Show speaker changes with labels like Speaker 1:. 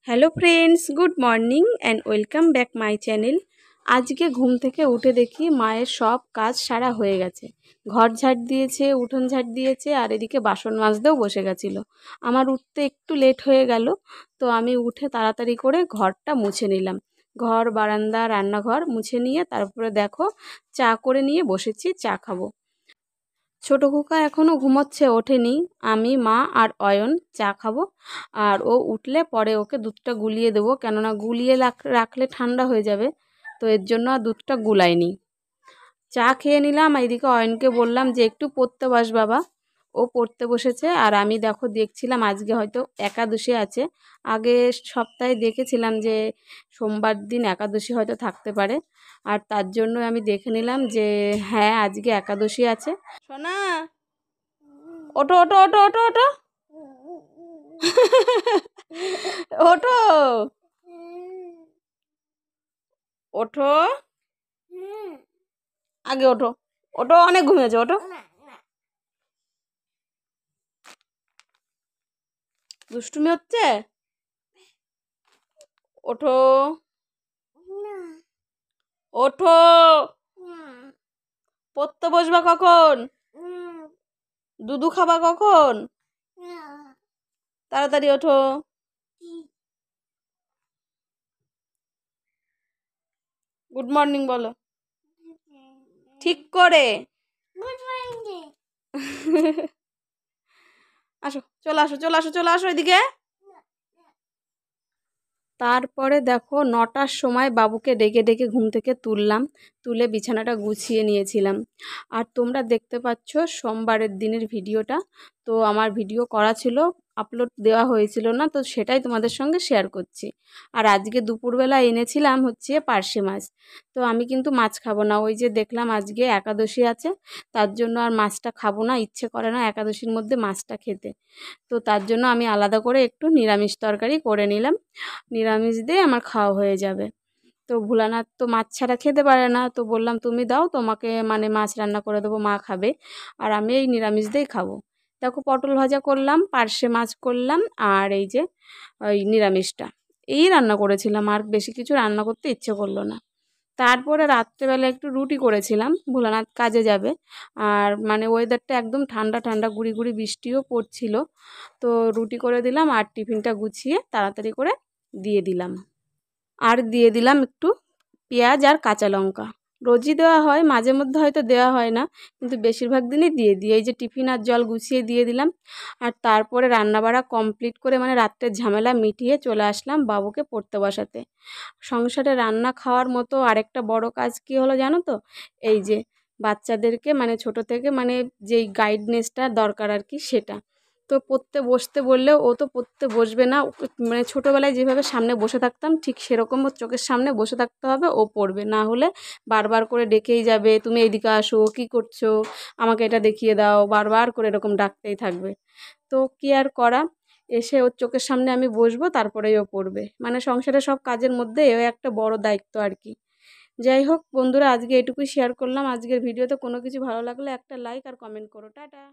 Speaker 1: Hello friends, good morning and welcome back my channel. আজকে ঘুম থেকে উঠে দেখি মায়ের সব কাজ সারা হয়ে গেছে। ঘর ঝাড় দিয়েছে, উঠোন ঝাড় দিয়েছে, আর এদিকে বাসন মাজতেও বসে গেছিলো। আমার উঠতে একটু লেট হয়ে গেল, তো আমি উঠে তাড়াতাড়ি করে ঘরটা মুছে নিলাম। ঘর, বারান্দা, রান্নাঘর মুছে নিয়ে তারপরে দেখো চা করে নিয়ে বসেছি, চা খাবো। ছোটো খোকা এখনও ঘুমোচ্ছে, ওঠেনি। আমি, মা আর অয়ন চা খাবো। আর ও উঠলে পরে ওকে দুধটা গুলিয়ে দেবো, কেননা গুলিয়ে রাখলে ঠান্ডা হয়ে যাবে, তো এর জন্য আর দুধটা গুলাইনি। চা খেয়ে নিলাম। এইদিকে অয়নকে বললাম যে একটু পড়তে বস বাবা। ও পড়তে বসেছে। আর আমি দেখো দেখছিলাম আজকে হয়তো একাদশী আছে। আগে সপ্তাহে দেখেছিলাম যে সোমবার দিন একাদশী হয়তো থাকতে পারে, আর তার জন্য আমি দেখে নিলাম যে হ্যাঁ, আজকে একাদশী আছে। সোনা, ওঠো ওঠো ওঠো ওঠো ওঠো ওঠো ওঠো, আগে ওঠো ওঠো, অনেক ঘুমিয়েছে, ওঠো। দুষ্টুমি হচ্ছে, ওঠো ওঠো। পড়তে বসবা কখন? দুধু খাবা কখন? তাড়াতাড়ি ওঠো। গুড মর্নিং বলো ঠিক করে। আসো, চলে আসো চলে আসো চলে আসো এদিকে। তারপরে দেখো 9টার সময় বাবুকে ডেকে ডেকে ঘুম থেকে তুললাম, তুলে বিছানাটা গুছিয়ে নিয়েছিলাম। আর তোমরা দেখতে পাচ্ছ সোমবারের দিনের ভিডিওটা, তো আমার ভিডিও করা ছিল, আপলোড দেওয়া হয়েছিল না, তো সেটাই তোমাদের সঙ্গে শেয়ার করছি। আর আজকে দুপুরবেলা এনেছিলাম হচ্ছে পার্শে মাছ। তো আমি কিন্তু মাছ খাবো না, ওই যে দেখলাম আজকে একাদশী আছে, তার জন্য আর মাছটা খাবো না, ইচ্ছে করে না একাদশীর মধ্যে মাছটা খেতে। তো তার জন্য আমি আলাদা করে একটু নিরামিষ তরকারি করে নিলাম, নিরামিষ দিয়ে আমার খাওয়া হয়ে যাবে। তো ভোলানাথ তো মাছ ছাড়া খেতে পারে না, তো বললাম তুমি দাও, তোমাকে মানে মাছ রান্না করে দেবো, মা খাবে, আর আমি এই নিরামিষ দিয়েই খাবো। দেখো পটল ভাজা করলাম, পার্শে মাছ করলাম, আর এই যে ওই নিরামিষটা এই রান্না করেছিলাম, আর বেশি কিছু রান্না করতে ইচ্ছে করলো না। তারপরে রাত্রেবেলা একটু রুটি করেছিলাম, ভোলানাথ কাজে যাবে, আর মানে ওয়েদারটা একদম ঠান্ডা ঠান্ডা, গুড়ি গুড়ি বৃষ্টিও পড়ছিল, তো রুটি করে দিলাম আর টিফিনটা গুছিয়ে তাড়াতাড়ি করে দিয়ে দিলাম। আর দিয়ে দিলাম একটু পেঁয়াজ আর কাঁচা লঙ্কা। রোজই দেওয়া হয়, মাঝে মধ্যে হয়তো দেওয়া হয় না, কিন্তু বেশিরভাগ দিনই দিয়ে দিই। এই যে টিফিন আর জল গুছিয়ে দিয়ে দিলাম। আর তারপরে রান্নাবাড়া কমপ্লিট করে মানে রাত্রের ঝামেলা মিটিয়ে চলে আসলাম বাবুকে পড়তে বসাতে। সংসারে রান্না খাওয়ার মতো আরেকটা বড় কাজ কী হলো জানো তো? এই যে বাচ্চাদেরকে মানে ছোট থেকে মানে যেই গাইডনেসটা দরকার আর কি, সেটা। তো পড়তে বসতে বললেও ও তো পড়তে বসবে না, মানে ছোটোবেলায় যেভাবে সামনে বসে থাকতাম ঠিক সেরকম ওর চোখের সামনে বসে থাকতে হবে, ও পড়বে। না হলে বারবার করে ডেকেই যাবে, তুমি এইদিকে আসো, কী করছো, আমাকে এটা দেখিয়ে দাও, বারবার করে এরকম ডাকতেই থাকবে। তো কী আর করা, এসে ওর চোখের সামনে আমি বসবো, তারপরেই ও পড়বে। মানে সংসারের সব কাজের মধ্যে এও একটা বড় দায়িত্ব আর কি। যাই হোক বন্ধুরা, আজকে এটুকুই শেয়ার করলাম। আজকের ভিডিওতে কোনো কিছু ভালো লাগলে একটা লাইক আর কমেন্ট করো। টাটা।